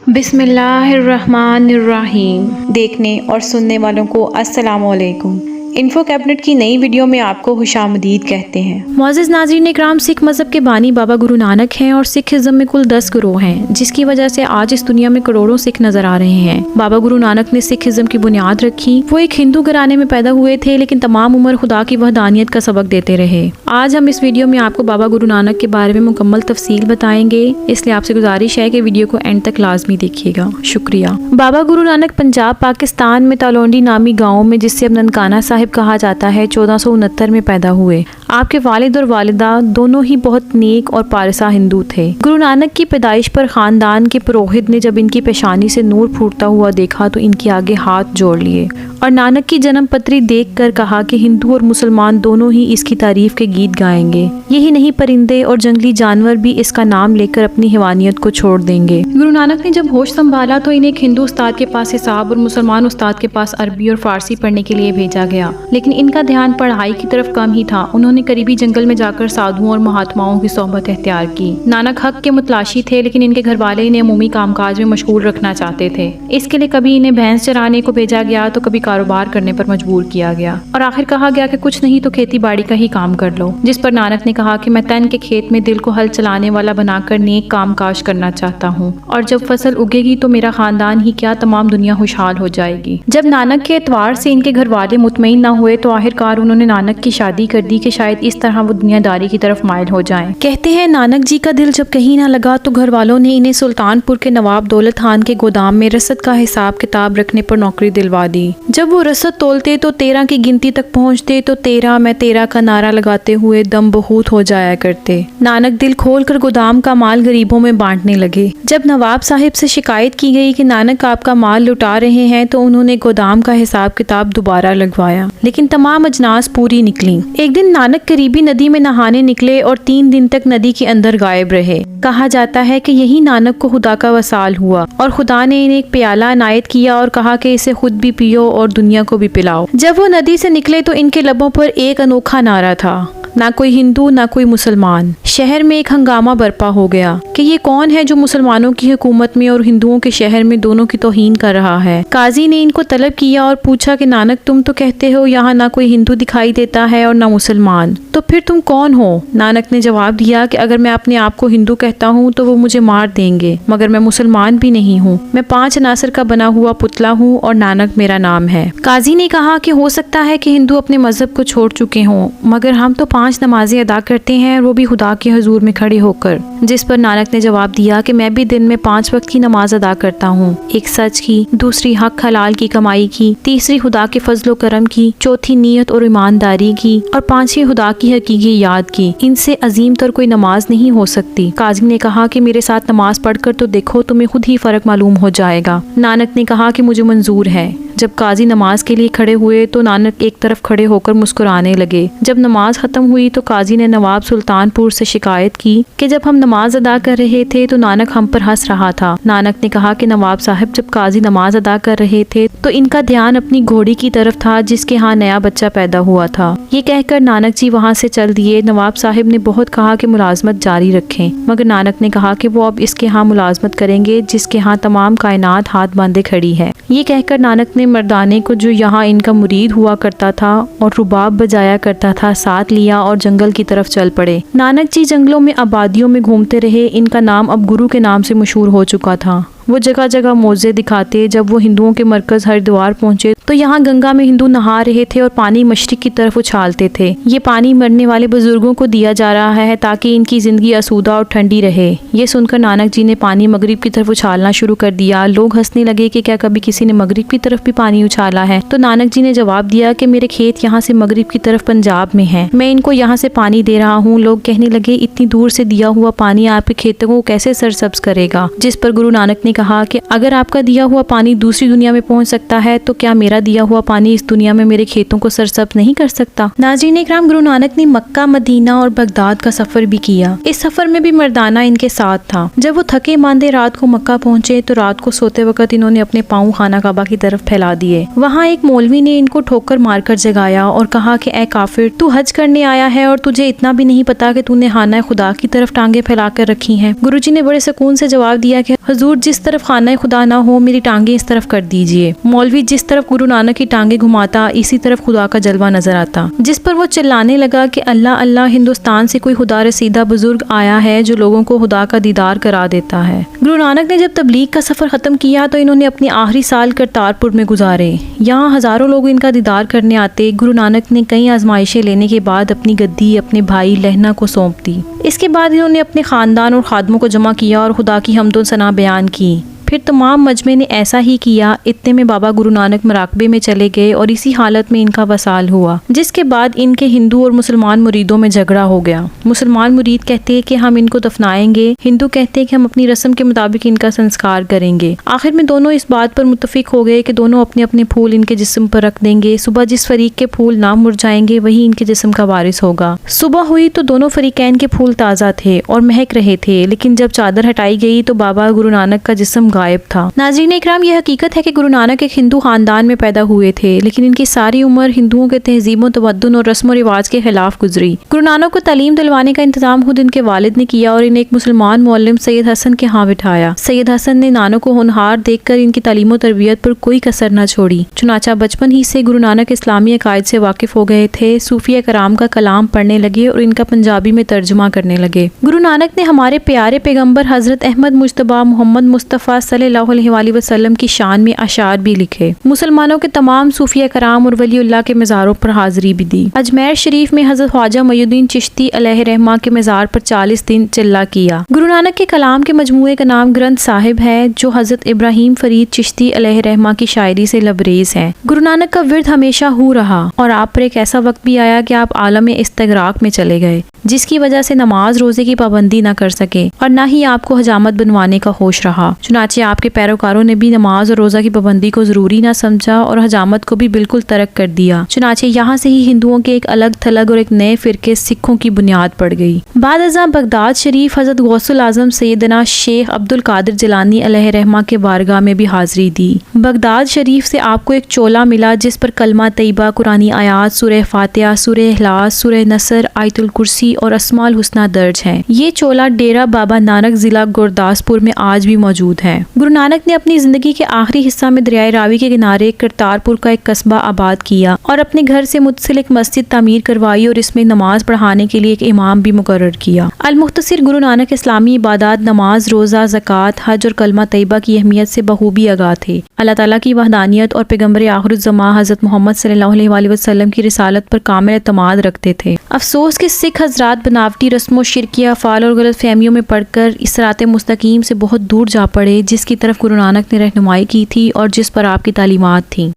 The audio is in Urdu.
بسم اللہ الرحمن الرحیم۔ دیکھنے اور سننے والوں کو السلام علیکم۔ انفو کیبنٹ کی نئی ویڈیو میں آپ کو خوش آمدید کہتے ہیں۔ معزز ناظرین اکرام، سکھ مذہب کے بانی بابا گرو نانک ہیں اور سکھ ازم میں کل 10 گروہ ہیں، جس کی وجہ سے آج اس دنیا میں کروڑوں سکھ نظر آ رہے ہیں۔ بابا گرو نانک نے سکھ ازم کی بنیاد رکھی۔ وہ ایک ہندو گھرانے میں پیدا ہوئے تھے، لیکن تمام عمر خدا کی وحدانیت کا سبق دیتے رہے۔ آج ہم اس ویڈیو میں آپ کو بابا گرو نانک کے بارے میں مکمل تفصیل بتائیں گے، اس لیے آپ سے گزارش ہے کہ ویڈیو کو اینڈ تک لازمی دیکھیے گا۔ شکریہ۔ بابا گرو نانک پنجاب پاکستان میں تالونڈی نامی گاؤں میں، جس سے اب ننکانہ صاحب کہا جاتا ہے، 1469 میں پیدا ہوئے۔ آپ کے والد اور والدہ دونوں ہی بہت نیک اور پارسا ہندو تھے۔ گرو نانک کی پیدائش پر خاندان کے پروہت نے جب ان کی پیشانی سے نور پھوٹتا ہوا دیکھا تو ان کے آگے ہاتھ جوڑ لیے اور نانک کی جنم پتری دیکھ کر کہا کہ ہندو اور مسلمان دونوں ہی اس کی تعریف کے گیت گائیں گے، یہی نہیں پرندے اور جنگلی جانور بھی اس کا نام لے کر اپنی حیوانیت کو چھوڑ دیں گے۔ گرو نانک نے جب ہوش سنبھالا تو انہیں ایک ہندو استاد کے پاس حساب اور مسلمان استاد کے پاس عربی اور فارسی پڑھنے کے لیے بھیجا گیا، لیکن ان کا دھیان پڑھائی کی طرف کم ہی تھا۔ انہوں نے قریبی جنگل میں جا کر سادھوؤں اور مہاتماؤں کی صحبت اختیار کی۔ نانک حق کے متلاشی تھے، لیکن ان کے گھر والے انہیں عمومی کام کاج میں مشغول رکھنا چاہتے تھے۔ اس کے لیے کبھی انہیں بھینس چرانے کو بھیجا گیا تو کبھی کاروبار کرنے پر مجبور کیا گیا، اور آخر کہا گیا کہ کچھ نہیں تو کھیتی باڑی کا ہی کام کر لو، جس پر نانک نے کہا کہ میں تن کے کھیت میں دل کو ہل چلانے والا بنا کر نیک کام کاج کرنا چاہتا ہوں، اور جب فصل اگے گی تو میرا خاندان ہی کیا تمام دنیا خوشحال ہو جائے گی۔ جب نانک کے اعتبار سے ان کے گھر والے مطمئن نہ ہوئے تو آخر کار انہوں نے نانک کی شادی کر دی کہ شاید اس طرح وہ دنیا داری کی طرف مائل ہو جائیں۔ کہتے ہیں نانک جی کا دل جب کہیں نہ لگا تو گھر والوں نے انہیں سلطان پور کے نواب دولت خان کے گودام میں رسد کا حساب کتاب رکھنے پر نوکری دلوا دی۔ جب وہ رسد تولتے تو 13 کی گنتی تک پہنچتے تو 13 میں 13 کا نعرہ لگاتے ہوئے دم بہوت ہو جایا کرتے۔ نانک دل کھول کر گودام کا مال غریبوں میں بانٹنے لگے۔ جب نواب صاحب سے شکایت کی گئی کہ نانک آپ کا مال لٹا رہے ہیں تو انہوں نے گودام کا حساب کتاب دوبارہ لگوایا، لیکن تمام اجناس پوری نکلی۔ ایک دن نانک قریبی ندی میں نہانے نکلے اور 3 دن تک ندی کے اندر غائب رہے۔ کہا جاتا ہے کہ یہی نانک کو خدا کا وصال ہوا اور خدا نے انہیں ایک پیالہ عنایت کیا اور کہا کہ اسے خود بھی پیو اور دنیا کو بھی پلاؤ۔ جب وہ ندی سے نکلے تو ان کے لبوں پر ایک انوکھا نعرہ تھا، نہ کوئی ہندو نہ کوئی مسلمان۔ شہر میں ایک ہنگامہ برپا ہو گیا کہ یہ کون ہے جو مسلمانوں کی حکومت میں اور ہندوؤں کے شہر میں دونوں کی توہین کر رہا ہے۔ قاضی نے ان کو طلب کیا اور پوچھا کہ نانک تم تو کہتے ہو یہاں نہ کوئی ہندو دکھائی دیتا ہے اور نہ مسلمان، تو پھر تم کون ہو؟ نانک نے جواب دیا کہ اگر میں اپنے آپ کو ہندو کہتا ہوں تو وہ مجھے مار دیں گے، مگر میں مسلمان بھی نہیں ہوں، میں 5 عناصر کا بنا ہوا پتلا ہوں اور نانک میرا نام ہے۔ قاضی نے کہا کہ ہو سکتا ہے کہ ہندو اپنے مذہب کو چھوڑ چکے ہوں، مگر ہم تو 5 نمازیں ادا کرتے ہیں اور وہ بھی خدا کے حضور میں کھڑے ہو کر۔ جس پر نانک نے جواب دیا کہ میں بھی دن میں 5 وقت کی نماز ادا کرتا ہوں، ایک سچ کی، دوسری حق حلال کی کمائی کی، تیسری خدا کے فضل و کرم کی، چوتھی نیت اور ایمانداری کی، اور 5ویں خدا کی حقیقی یاد کی۔ ان سے عظیم تر کوئی نماز نہیں ہو سکتی۔ قاضی نے کہا کہ میرے ساتھ نماز پڑھ کر تو دیکھو، تمہیں خود ہی فرق معلوم ہو جائے گا۔ نانک نے کہا کہ مجھے منظور ہے۔ جب قاضی نماز کے لیے کھڑے ہوئے تو نانک ایک طرف کھڑے ہو کر مسکرانے لگے۔ جب نماز ختم ہوئی تو قاضی نے نواب سلطان پور سے شکایت کی کہ جب ہم نماز ادا کر رہے تھے تو نانک ہم پر ہنس رہا تھا۔ نانک نے کہا کہ نواب صاحب، جب قاضی نماز ادا کر رہے تھے تو ان کا دھیان اپنی گھوڑی کی طرف تھا جس کے ہاں نیا بچہ پیدا ہوا تھا۔ یہ کہہ کر نانک جی وہاں سے چل دیے۔ نواب صاحب نے بہت کہا کہ ملازمت جاری رکھیں، مگر نانک نے کہا کہ وہ اب اس کے ہاں ملازمت کریں گے جس کے ہاں تمام کائنات ہاتھ باندھے کھڑی ہے۔ یہ کہہ کر نانک نے مردانے کو جو یہاں ان کا مرید ہوا کرتا تھا اور رباب بجایا کرتا تھا ساتھ لیا اور جنگل کی طرف چل پڑے۔ نانک جی جنگلوں میں آبادیوں میں گھومتے رہے۔ ان کا نام اب گرو کے نام سے مشہور ہو چکا تھا۔ وہ جگہ جگہ موزے دکھاتے۔ جب وہ ہندوؤں کے مرکز ہریدوار پہنچے تو یہاں گنگا میں ہندو نہا رہے تھے اور پانی مشرق کی طرف اچھالتے تھے۔ یہ پانی مرنے والے بزرگوں کو دیا جا رہا ہے تاکہ ان کی زندگی آسودہ اور ٹھنڈی رہے۔ یہ سن کر نانک جی نے پانی مغرب کی طرف اچھالنا شروع کر دیا۔ لوگ ہنسنے لگے کہ کیا کبھی کسی نے مغرب کی طرف بھی پانی اچھالا ہے؟ تو نانک جی نے جواب دیا کہ میرے کھیت یہاں سے مغرب کی طرف پنجاب میں ہیں، میں ان کو یہاں سے پانی دے رہا ہوں۔ لوگ کہنے لگے اتنی دور سے دیا ہوا پانی آپ کے کھیتوں کو کیسے سرسبز کرے گا؟ جس پر گرو نانک نے کہا کہ اگر آپ کا دیا ہوا پانی دوسری دنیا میں پہنچ سکتا ہے تو کیا میرا دیا ہوا پانی اس دنیا میں میرے کھیتوں کو سرسبز نہیں کر سکتا؟ ناظرین اکرام، گرو نانک نے مکہ، مدینہ اور بغداد کا سفر بھی کیا۔ اس سفر میں بھی مردانہ ان کے ساتھ تھا۔ جب وہ تھکے ماندے رات کو مکہ پہنچے تو رات کو سوتے وقت انہوں نے اپنے پاؤں خانہ کعبہ کی طرف پھیلا دیے۔ وہاں ایک مولوی نے ان کو ٹھوکر مار کر جگایا اور کہا کہ اے کافر، تو حج کرنے آیا ہے اور تجھے اتنا بھی نہیں پتا کہ تو نے خانہ خدا کی طرف ٹانگیں پھیلا کر رکھی ہیں؟ گرو جی نے بڑے سکون سے جواب دیا کہ حضور، جس طرف خانہ خدا نہ ہو، میری ٹانگیں اس طرف کر دیجیے۔ مولوی جس طرف گرو نانک کی ٹانگیں گھماتا، اسی طرف خدا کا جلوہ نظر آتا، جس پر وہ چلانے لگا کہ اللہ اللہ، ہندوستان سے کوئی خدا رسیدہ بزرگ آیا ہے جو لوگوں کو خدا کا دیدار کرا دیتا ہے۔ گرو نانک نے جب تبلیغ کا سفر ختم کیا تو انہوں نے اپنے آخری سال کرتارپور میں گزارے۔ یہاں ہزاروں لوگ ان کا دیدار کرنے آتے۔ گرو نانک نے کئی آزمائشیں لینے کے بعد اپنی گدی اپنے بھائی لہنا کو سونپ دی۔ اس کے بعد انہوں نے اپنے خاندان اور خادموں کو جمع کیا اور خدا کی حمد و ثنا بیان کی۔ پھر تمام مجمع نے ایسا ہی کیا۔ اتنے میں بابا گرو نانک مراقبے میں چلے گئے اور اسی حالت میں ان کا وصال ہوا، جس کے بعد ان کے ہندو اور مسلمان مریدوں میں جھگڑا ہو گیا۔ مسلمان مرید کہتے ہیں کہ ہم ان کو دفنائیں گے، ہندو کہتے ہیں کہ ہم اپنی رسم کے مطابق ان کا سنسکار کریں گے۔ آخر میں دونوں اس بات پر متفق ہو گئے کہ دونوں اپنے اپنے پھول ان کے جسم پر رکھ دیں گے۔ صبح جس فریق کے پھول نہ مرجھائیں گے وہی ان کے جسم کا وارث ہوگا۔ صبح ہوئی تو دونوں فریقین کے پھول تازہ تھے اور مہک رہے تھے، لیکن جب چادر ہٹائی گئی تو بابا گرو نانک کا جسم غائب تھا۔ ناظرین اکرام، یہ حقیقت ہے کہ گرو نانک ایک ہندو خاندان میں پیدا ہوئے تھے، لیکن ان کی ساری عمر ہندوؤں کے تہذیب و تمدن اور رسم و رواج کے خلاف گزری۔ گرو نانک کو تعلیم دلوانے کا انتظام خود ان کے والد نے کیا اور انہیں ایک مسلمان معلم سید حسن کے ہاں بٹھایا۔ سید حسن نے نانک کو ہونہار دیکھ کر ان کی تعلیم و تربیت پر کوئی کسر نہ چھوڑی۔ چنانچہ بچپن ہی سے گرو نانک اسلامی عقائد سے واقف ہو گئے تھے، صوفیہ کرام کا کلام پڑھنے لگے اور ان کا پنجابی میں ترجمہ کرنے لگے۔ گرو نانک نے ہمارے پیارے پیغمبر حضرت احمد مجتبی محمد مصطفیٰ صلی اللہ علیہ وآلہ وسلم کی شان میں اشعار بھی لکھے۔ مسلمانوں کے تمام صوفیہ کرام اور ولی اللہ کے مزاروں پر حاضری بھی دی۔ اجمیر شریف میں حضرت خواجہ معین الدین چشتی علیہ رحمہ کے مزار پر 40 دن چلہ کیا۔ گرو نانک کے کلام کے مجموعے کا نام گرنتھ صاحب ہے، جو حضرت ابراہیم فرید چشتی علیہ رحمہ کی شاعری سے لبریز ہے۔ گرو نانک کا ورد ہمیشہ ہو رہا اور آپ پر ایک ایسا وقت بھی آیا کہ آپ عالم استغراق میں چلے گئے، جس کی وجہ سے نماز روزے کی پابندی نہ کر سکے اور نہ ہی آپ کو حجامت بنوانے کا ہوش رہا۔ چنانچہ آپ کے پیروکاروں نے بھی نماز اور روزہ کی پابندی کو ضروری نہ سمجھا اور حجامت کو بھی بالکل ترک کر دیا۔ چنانچہ یہاں سے ہی ہندوؤں کے ایک الگ تھلگ اور ایک نئے فرقے سکھوں کی بنیاد پڑ گئی۔ بعد ازاں بغداد شریف حضرت غوث الاعظم سیدنا شیخ عبد القادر جیلانی علیہ رحمہ کے بارگاہ میں بھی حاضری دی۔ بغداد شریف سے آپ کو ایک چولا ملا جس پر کلمہ طیبہ، قرآنی آیات، سورہ فاتحہ، سورہ اخلاص، سورہ نصر، آیت الکرسی اور اسماء الحسنہ درج ہیں۔ یہ چولا ڈیرہ بابا نانک ضلع گورداسپور میں آج بھی موجود ہے۔ گرو نانک نے اپنی زندگی کے آخری حصہ میں دریائے راوی کے کنارے کرتارپور کا ایک قصبہ آباد کیا اور اپنے گھر سے متصل مسجد تعمیر کروائی اور اس میں نماز پڑھانے کے لیے ایک امام بھی مقرر کیا۔ المختصر، گرو نانک اسلامی عبادات، نماز، روزہ، زکوٰۃ، حج اور کلمہ طیبہ کی اہمیت سے بخوبی آگاہ تھے۔ اللہ تعالیٰ کی وحدانیت اور پیغمبر آخر الزماں حضرت محمد صلی اللہ علیہ وآلہ وسلم کی رسالت پر کامل اعتماد رکھتے تھے۔ افسوس کہ سکھ حضرات بناوٹی رسم و شرکیہ افعال اور غلط فہمیوں میں پڑھ کر اس صراط مستقیم سے بہت دور جا پڑے جس کی طرف گرو نانک نے رہنمائی کی تھی اور جس پر آپ کی تعلیمات تھیں۔